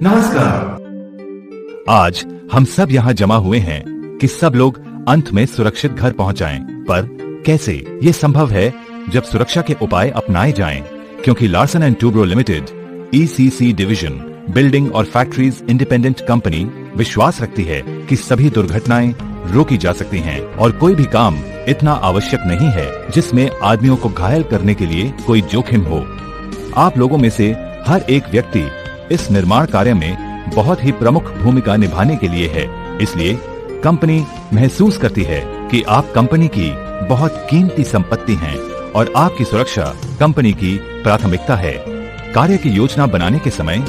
नमस्कार। आज हम सब यहाँ जमा हुए हैं कि सब लोग अंत में सुरक्षित घर पहुँच जाएं। पर कैसे ये संभव है जब सुरक्षा के उपाय अपनाए जाएं? क्योंकि Larsen and Toubro limited ECC division building और फैक्ट्रीज इंडिपेंडेंट कंपनी विश्वास रखती है कि सभी दुर्घटनाएं रोकी जा सकती हैं और कोई भी काम इतना आवश्यक नहीं है जिसमें आदमियों को घायल करने के लिए कोई जोखिम हो। आप लोगों में से हर एक व्यक्ति इस निर्माण कार्य में बहुत ही प्रमुख भूमिका निभाने के लिए है। इसलिए कंपनी महसूस करती है कि आप कंपनी की बहुत कीमती संपत्ति हैं और आपकी सुरक्षा कंपनी की प्राथमिकता है। कार्य की योजना बनाने के समय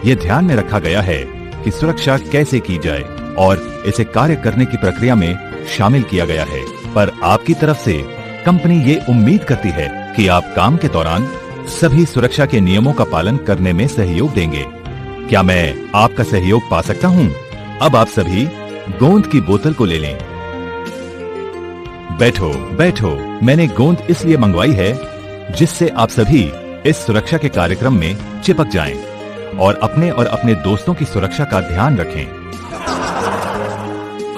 ये ध्यान में रखा गया है कि सुरक्षा कैसे की जाए और इसे कार्य करने की प्रक्रिया में शामिल किया गया है। पर आपकी तरफ से कंपनी ये उम्मीद करती है कि आप काम के दौरान सभी सुरक्षा के नियमों का पालन करने में सहयोग देंगे। क्या मैं आपका सहयोग पा सकता हूँ? अब आप सभी गोंद की बोतल को ले लें। बैठो बैठो। मैंने गोंद इसलिए मंगवाई है जिससे आप सभी इस सुरक्षा के कार्यक्रम में चिपक जाएं और अपने दोस्तों की सुरक्षा का ध्यान रखें।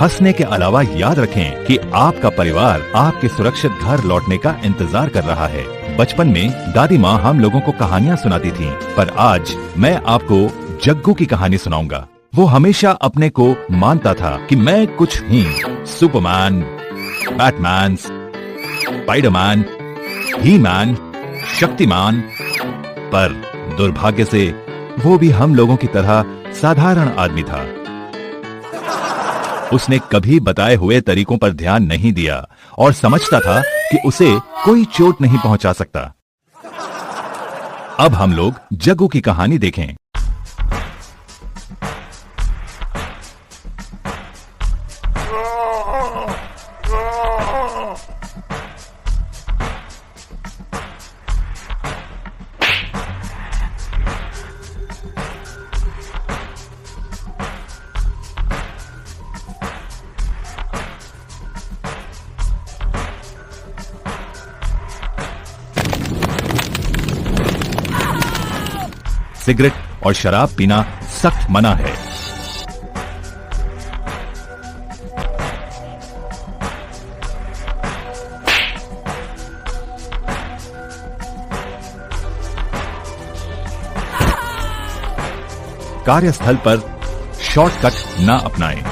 हंसने के अलावा याद रखें कि आपका परिवार आपके सुरक्षित घर लौटने का इंतजार कर रहा है। बचपन में दादी माँ हम लोगों को कहानियाँ सुनाती थीं, पर आज मैं आपको जग्गू की कहानी सुनाऊंगा। वो हमेशा अपने को मानता था कि मैं कुछ हूँ, Superman, Batman, Spiderman, He-Man, Shaktimaan. पर दुर्भाग्य से वो भी हम लोगों की तरह साधारण आदमी था। उसने कभी बताए हुए तरीकों पर ध्यान नहीं दिया और समझता था कि उसे कोई चोट नहीं पहुंचा सकता। अब हम लोग जग्गू की कहानी देखें। सिगरेट और शराब पीना सख्त मना है। कार्यस्थल पर शॉर्टकट ना अपनाएं।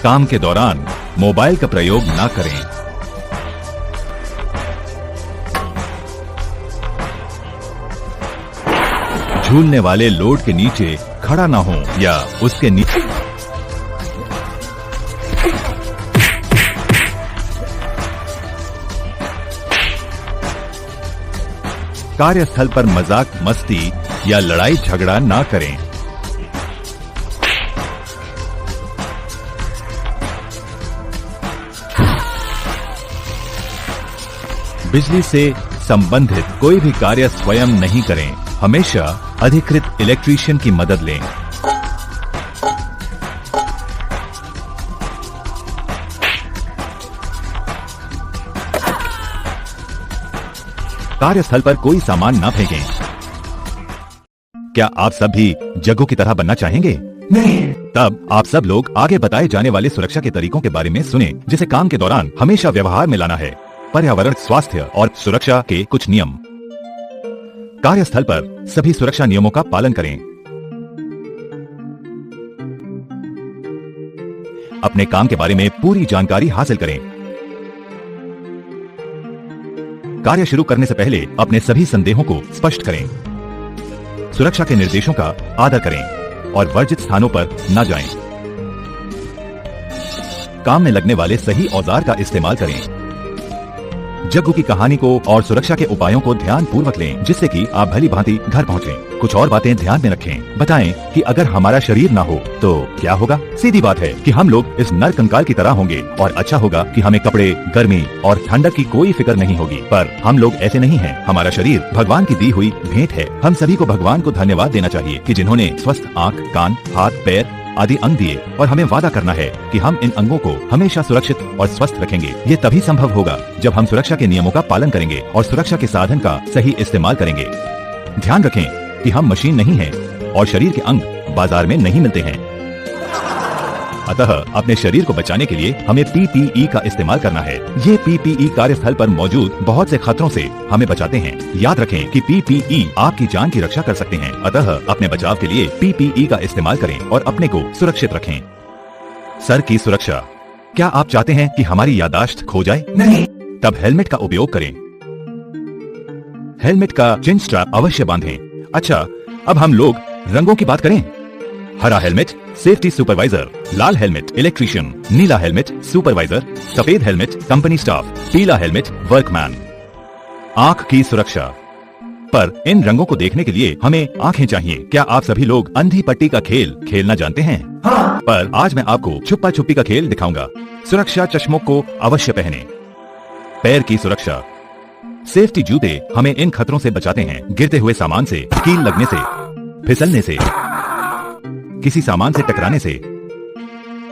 काम के दौरान मोबाइल का प्रयोग ना करें। झूलने वाले लोड के नीचे खड़ा ना हो या उसके नीचे। कार्यस्थल पर मजाक मस्ती या लड़ाई झगड़ा ना करें। बिजली से संबंधित कोई भी कार्य स्वयं नहीं करें। हमेशा अधिकृत इलेक्ट्रीशियन की मदद लें। कार्यस्थल पर कोई सामान ना फेंकें। क्या आप सब भी जग्गू की तरह बनना चाहेंगे? नहीं। तब आप सब लोग आगे बताए जाने वाले सुरक्षा के तरीकों के बारे में सुने, जिसे काम के दौरान हमेशा व्यवहार में लाना है। पर्यावरण, स्वास्थ्य और सुरक्षा के कुछ नियम। कार्यस्थल पर सभी सुरक्षा नियमों का पालन करें। अपने काम के बारे में पूरी जानकारी हासिल करें। कार्य शुरू करने से पहले अपने सभी संदेहों को स्पष्ट करें। सुरक्षा के निर्देशों का आदर करें और वर्जित स्थानों पर न जाएं। काम में लगने वाले सही औजार का इस्तेमाल करें। जग्गू की कहानी को और सुरक्षा के उपायों को ध्यान पूर्वक लें, जिससे कि आप भली भांति घर पहुंचें। कुछ और बातें ध्यान में रखें। बताएं कि अगर हमारा शरीर ना हो तो क्या होगा? सीधी बात है कि हम लोग इस नर कंकाल की तरह होंगे और अच्छा होगा कि हमें कपड़े, गर्मी और ठंडक की कोई फिक्र नहीं होगी। पर हम लोग ऐसे नहीं हैं। हमारा शरीर भगवान की दी हुई भेंट है। हम सभी को भगवान को धन्यवाद देना चाहिए कि जिन्होंने स्वस्थ आँख, कान, हाथ, पैर आदि अंग दिए और हमें वादा करना है कि हम इन अंगों को हमेशा सुरक्षित और स्वस्थ रखेंगे। ये तभी संभव होगा जब हम सुरक्षा के नियमों का पालन करेंगे और सुरक्षा के साधन का सही इस्तेमाल करेंगे। ध्यान रखें कि हम मशीन नहीं हैं और शरीर के अंग बाजार में नहीं मिलते हैं। अतः अपने शरीर को बचाने के लिए हमें PPE का इस्तेमाल करना है। ये PPE कार्यस्थल पर मौजूद बहुत से खतरों से हमें बचाते हैं। याद रखें कि PPE आपकी जान की रक्षा कर सकते हैं। अतः अपने बचाव के लिए PPE का इस्तेमाल करें और अपने को सुरक्षित रखें। सर की सुरक्षा। क्या आप चाहते हैं कि हमारी याददाश्त खो जाए? नहीं। तब हेलमेट का उपयोग करें। हेलमेट का चिन स्ट्रैप अवश्य बांधें। अच्छा, अब हम लोग रंगों की बात करें। हरा हेलमेट सेफ्टी सुपरवाइजर, लाल हेलमेट इलेक्ट्रीशियन, नीला हेलमेट सुपरवाइजर, सफेद हेलमेट कंपनी स्टाफ, पीला हेलमेट वर्कमैन। आंख की सुरक्षा। पर इन रंगों को देखने के लिए हमें आंखें चाहिए। क्या आप सभी लोग अंधी पट्टी का खेल खेलना जानते हैं? हाँ। पर आज मैं आपको छुपा छुपी का खेल दिखाऊंगा। सुरक्षा चश्मों को अवश्य पहने। पैर की सुरक्षा। सेफ्टी जूते हमें इन खतरों से बचाते हैं। गिरते हुए सामान से, कील लगने से, फिसलने से, किसी सामान से टकराने से।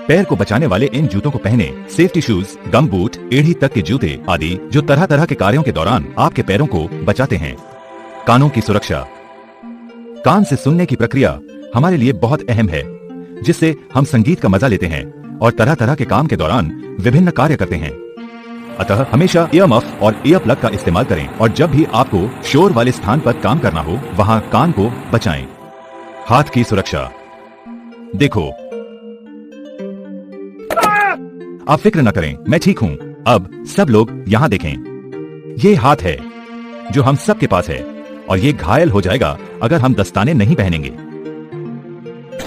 पैर को बचाने वाले इन जूतों को पहने। सेफ्टी शूज, गम बूट, एड़ी तक के जूते आदि जो तरह तरह के कार्यों के दौरान आपके पैरों को बचाते हैं। कानों की सुरक्षा। कान से सुनने की प्रक्रिया हमारे लिए बहुत अहम है, जिससे हम संगीत का मजा लेते हैं और तरह तरह के काम के दौरान विभिन्न कार्य करते हैं। अतः हमेशा ईयर मफ और ईयर प्लग का इस्तेमाल करें और जब भी आपको शोर वाले स्थान पर काम करना हो वहां कान को बचाएं। हाथ की सुरक्षा। देखो, आप फिक्र न करें, मैं ठीक हूं। अब सब लोग यहां देखें। ये हाथ है जो हम सब के पास है और ये घायल हो जाएगा अगर हम दस्ताने नहीं पहनेंगे।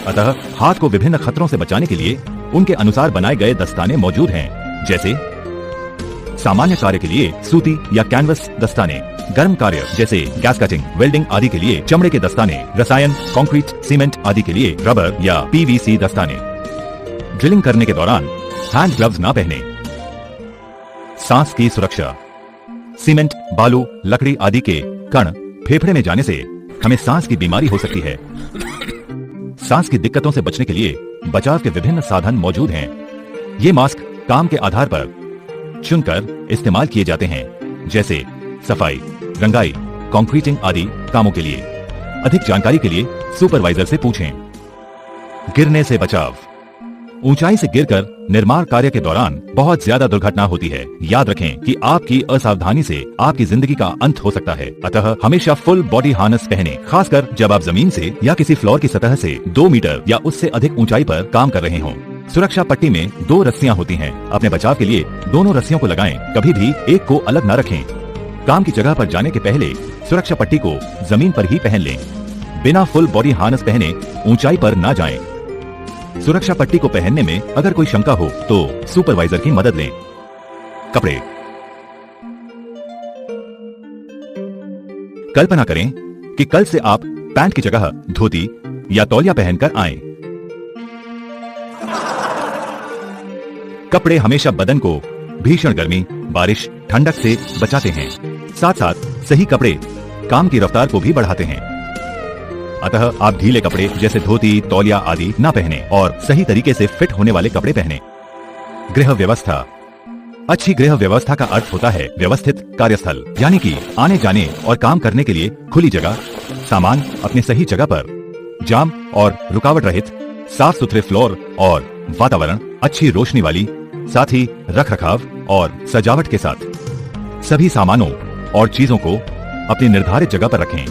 अतः हाथ को विभिन्न खतरों से बचाने के लिए उनके अनुसार बनाए गए दस्ताने मौजूद हैं, जैसे सामान्य कार्य के लिए सूती या कैनवस दस्ताने, गर्म कार्य जैसे गैस कटिंग, वेल्डिंग आदि के लिए चमड़े के दस्ताने, रसायन, कंक्रीट, सीमेंट आदि के लिए रबर या PVC दस्ताने। ड्रिलिंग करने के दौरान हैंड ग्लव्स ना पहने। सांस की सुरक्षा। सीमेंट, बालू, लकड़ी आदि के कण फेफड़े में जाने से हमें सांस की बीमारी हो सकती है। सांस की दिक्कतों से बचने के लिए बचाव के विभिन्न साधन मौजूद हैं। ये मास्क काम के आधार पर चुनकर इस्तेमाल किए जाते हैं, जैसे सफाई, रंगाई, कंक्रीटिंग आदि कामों के लिए। अधिक जानकारी के लिए सुपरवाइजर से पूछें। गिरने से बचाव। ऊंचाई से गिरकर निर्माण कार्य के दौरान बहुत ज्यादा दुर्घटना होती है। याद रखें कि आपकी असावधानी से आपकी जिंदगी का अंत हो सकता है। अतः हमेशा फुल बॉडी हार्नेस पहने, खासकर जब आप जमीन से या किसी फ्लोर की सतह से 2 मीटर या उससे अधिक ऊंचाई पर काम कर रहे हों। सुरक्षा पट्टी में 2 रस्सियां होती हैं। अपने बचाव के लिए दोनों रस्सियों को लगाएं, कभी भी एक को अलग न रखें। काम की जगह पर जाने के पहले सुरक्षा पट्टी को जमीन पर ही पहन लें। बिना फुल बॉडी हार्नेस पहने ऊंचाई पर ना जाएं। सुरक्षा पट्टी को पहनने में अगर कोई शंका हो तो सुपरवाइजर की मदद लें। कपड़े। कल्पना करें कि कल से आप पैंट की जगह धोती या तौलिया पहनकर आएं। कपड़े हमेशा बदन को भीषण गर्मी, बारिश, ठंडक से बचाते हैं। साथ साथ सही कपड़े काम की रफ्तार को भी बढ़ाते हैं। अतः आप ढीले कपड़े जैसे धोती, तौलिया आदि ना पहने और सही तरीके से फिट होने वाले कपड़े पहने। गृह व्यवस्था। अच्छी गृह व्यवस्था का अर्थ होता है व्यवस्थित कार्यस्थल, यानी कि आने जाने और काम करने के लिए खुली जगह, सामान अपने सही जगह पर, जाम और रुकावट रहित, साफ सुथरे फ्लोर और वातावरण अच्छी रोशनी वाली, साथ ही रख रखाव और सजावट के साथ। सभी सामानों और चीजों को अपनी निर्धारित जगह पर रखें।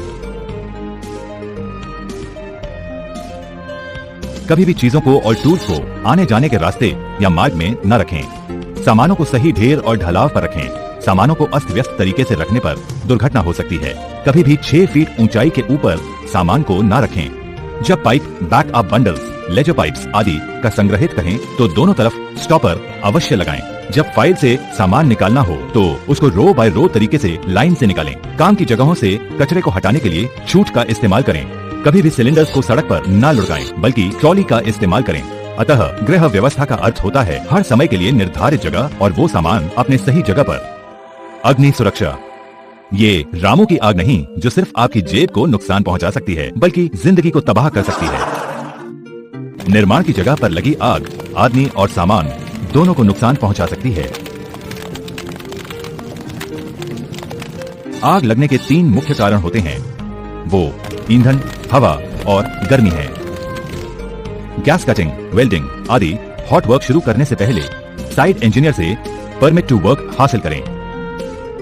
कभी भी चीजों को और टूल्स को आने जाने के रास्ते या मार्ग में न रखें। सामानों को सही ढेर और ढलाव पर रखें। सामानों को अस्त व्यस्त तरीके से रखने पर दुर्घटना हो सकती है। कभी भी 6 फीट ऊंचाई के ऊपर सामान को न रखें। जब pipe, backup bundles, ledger pipes आदि का संग्रहित करें तो दोनों तरफ स्टॉपर अवश्य लगाएं। जब फाइल से सामान निकालना हो तो उसको रो बाय रो तरीके से लाइन से निकालें। काम की जगहों से कचरे को हटाने के लिए छूट का इस्तेमाल करें। कभी भी सिलेंडर्स को सड़क पर न लुढ़काएं, बल्कि ट्रॉली का इस्तेमाल करें। अतः गृह व्यवस्था का अर्थ होता है हर समय के लिए निर्धारित जगह और वो सामान अपने सही जगह पर। अग्नि सुरक्षा। ये रामों की आग नहीं जो सिर्फ आपकी जेब को नुकसान पहुंचा सकती है, बल्कि जिंदगी को तबाह कर सकती है। निर्माण की जगह पर लगी आग आदमी और सामान दोनों को नुकसान पहुंचा सकती है। आग लगने के 3 मुख्य कारण होते हैं, वो ईंधन, हवा और गर्मी है। गैस कटिंग, वेल्डिंग आदि हॉट वर्क शुरू करने से पहले साइट इंजीनियर से परमिट टू वर्क हासिल करें।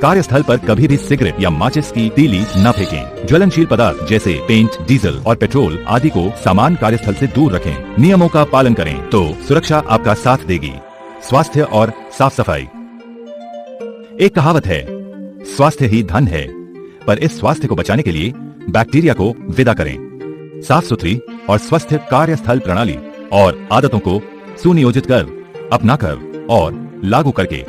कार्यस्थल पर कभी भी सिगरेट या माचिस की तीली न फेंकें। ज्वलनशील पदार्थ जैसे पेंट, डीजल और पेट्रोल आदि को सामान कार्यस्थल से दूर रखें। नियमों का पालन करें तो सुरक्षा आपका साथ देगी। स्वास्थ्य और साफ सफाई। एक कहावत है, स्वास्थ्य ही धन है, पर इस स्वास्थ्य को बचाने के लिए बैक्टीरिया को विदा करें। साफ सुथरी और स्वस्थ कार्यस्थल प्रणाली और आदतों को सुनियोजित कर, अपनाकर और लागू करके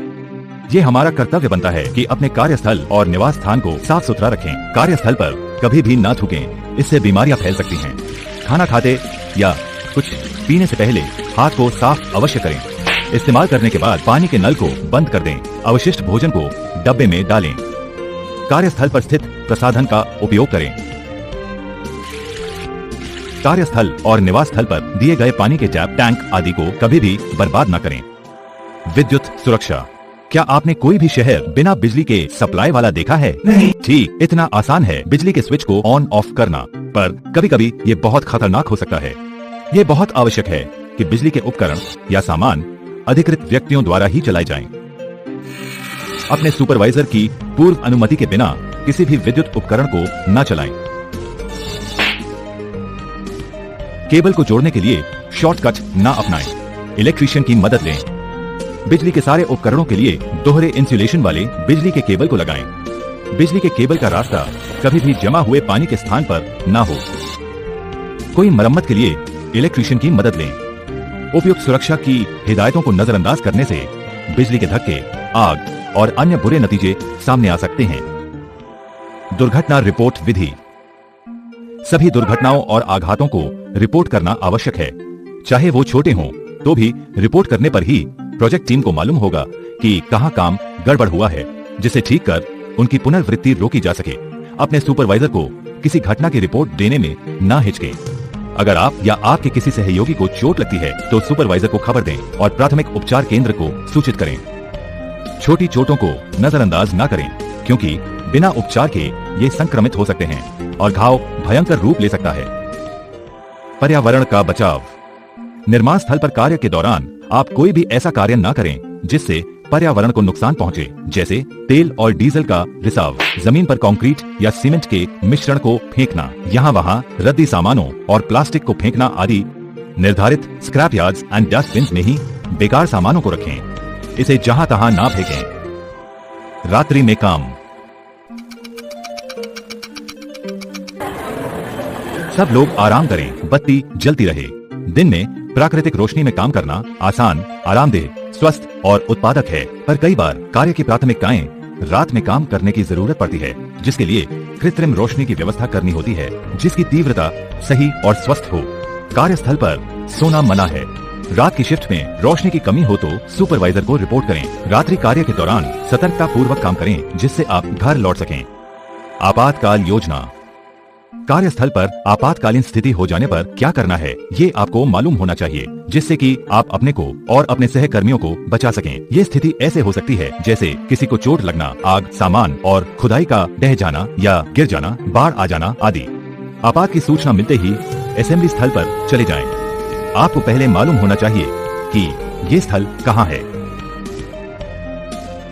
ये हमारा कर्तव्य बनता है कि अपने कार्यस्थल और निवास स्थान को साफ सुथरा रखें। कार्यस्थल पर कभी भी ना थूकें, इससे बीमारियां फैल सकती हैं। खाना खाते या कुछ पीने से पहले हाथ को साफ अवश्य करें। इस्तेमाल करने के बाद पानी के नल को बंद कर दें। अवशिष्ट भोजन को डब्बे में डालें। कार्यस्थल पर स्थित प्रसाधन का उपयोग करें। कार्यस्थल और निवास स्थल पर दिए गए पानी के टैप, टैंक आदि को कभी भी बर्बाद न करें। विद्युत सुरक्षा। क्या आपने कोई भी शहर बिना बिजली के सप्लाई वाला देखा है? नहीं। ठीक इतना आसान है बिजली के स्विच को ऑन ऑफ करना, पर कभी कभी ये बहुत खतरनाक हो सकता है। ये बहुत आवश्यक है कि बिजली के उपकरण या सामान अधिकृत व्यक्तियों द्वारा ही चलाए जाएं। अपने सुपरवाइजर की पूर्व अनुमति के बिना किसी भी विद्युत उपकरण को न चलाएं। केबल को जोड़ने के लिए शॉर्टकट न अपनाएं। इलेक्ट्रीशियन की मदद लें। बिजली के सारे उपकरणों के लिए दोहरे इंसुलेशन वाले बिजली के केबल को लगाएं। बिजली के केबल का रास्ता कभी भी जमा हुए पानी के स्थान पर न हो। कोई मरम्मत के लिए इलेक्ट्रीशियन की मदद लें। उपयुक्त सुरक्षा की हिदायतों को नजरअंदाज करने से बिजली के धक्के, आग और अन्य बुरे नतीजे सामने आ सकते हैं। दुर्घटना रिपोर्ट विधि। सभी दुर्घटनाओं और आघातों को रिपोर्ट करना आवश्यक है। चाहे वो छोटे हों तो भी रिपोर्ट करने पर ही प्रोजेक्ट टीम को मालूम होगा कि कहां काम गड़बड़ हुआ है, जिसे ठीक कर उनकी पुनर्वृत्ति रोकी जा सके। अपने सुपरवाइजर को किसी घटना की रिपोर्ट देने में ना हिचकें। अगर आप या आपके किसी सहयोगी को चोट लगती है तो सुपरवाइजर को खबर दें और प्राथमिक उपचार केंद्र को सूचित करें। छोटी चोटों को नजरअंदाज ना करें, क्योंकि बिना उपचार के ये संक्रमित हो सकते हैं और घाव भयंकर रूप ले सकता है। पर्यावरण का बचाव। निर्माण स्थल पर कार्य के दौरान आप कोई भी ऐसा कार्य ना करें जिससे पर्यावरण को नुकसान पहुंचे, जैसे तेल और डीजल का रिसाव, जमीन पर कंक्रीट या सीमेंट के मिश्रण को फेंकना, यहाँ वहाँ रद्दी सामानों और प्लास्टिक को फेंकना आदि। निर्धारित स्क्रैप यार्ड्स एंड डस्टबिन में ही बेकार सामानों को रखें। इसे जहाँ तहाँ ना फेंकें। रात्रि में काम। सब लोग आराम करें, बत्ती जलती रहे। दिन में प्राकृतिक रोशनी में काम करना आसान, आरामदेह, स्वस्थ और उत्पादक है, पर कई बार कार्य की प्राथमिकताएं रात में काम करने की जरूरत पड़ती है, जिसके लिए कृत्रिम रोशनी की व्यवस्था करनी होती है, जिसकी तीव्रता सही और स्वस्थ हो। कार्यस्थल पर सोना मना है। रात की शिफ्ट में रोशनी की कमी हो तो सुपरवाइजर को रिपोर्ट करें। रात्रि कार्य के दौरान सतर्कता पूर्वक काम करें, जिससे आप घर लौट सकें। आपातकाल योजना। कार्यस्थल पर आपातकालीन स्थिति हो जाने पर क्या करना है, ये आपको मालूम होना चाहिए, जिससे कि आप अपने को और अपने सहकर्मियों को बचा सकें। ये स्थिति ऐसे हो सकती है जैसे किसी को चोट लगना, आग, सामान और खुदाई का ढह जाना या गिर जाना, बाढ़ आ जाना आदि। आपात की सूचना मिलते ही असेंबली स्थल पर चले जाएं। आपको पहले मालूम होना चाहिए कि ये स्थल कहाँ है।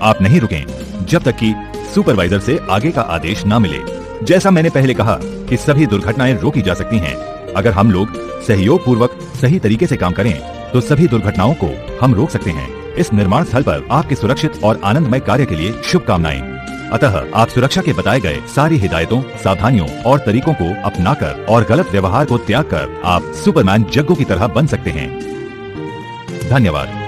आप नहीं रुकें जब तक कि सुपरवाइजर से आगे का आदेश न मिले। जैसा मैंने पहले कहा कि सभी दुर्घटनाएं रोकी जा सकती हैं। अगर हम लोग सहयोग पूर्वक सही तरीके से काम करें तो सभी दुर्घटनाओं को हम रोक सकते हैं। इस निर्माण स्थल पर आपके सुरक्षित और आनंदमय कार्य के लिए शुभकामनाएं। अतः आप सुरक्षा के बताए गए सारी हिदायतों, सावधानियों और तरीकों को अपनाकर और गलत व्यवहार को त्याग कर आप सुपरमैन जग्गू की तरह बन सकते हैं। धन्यवाद।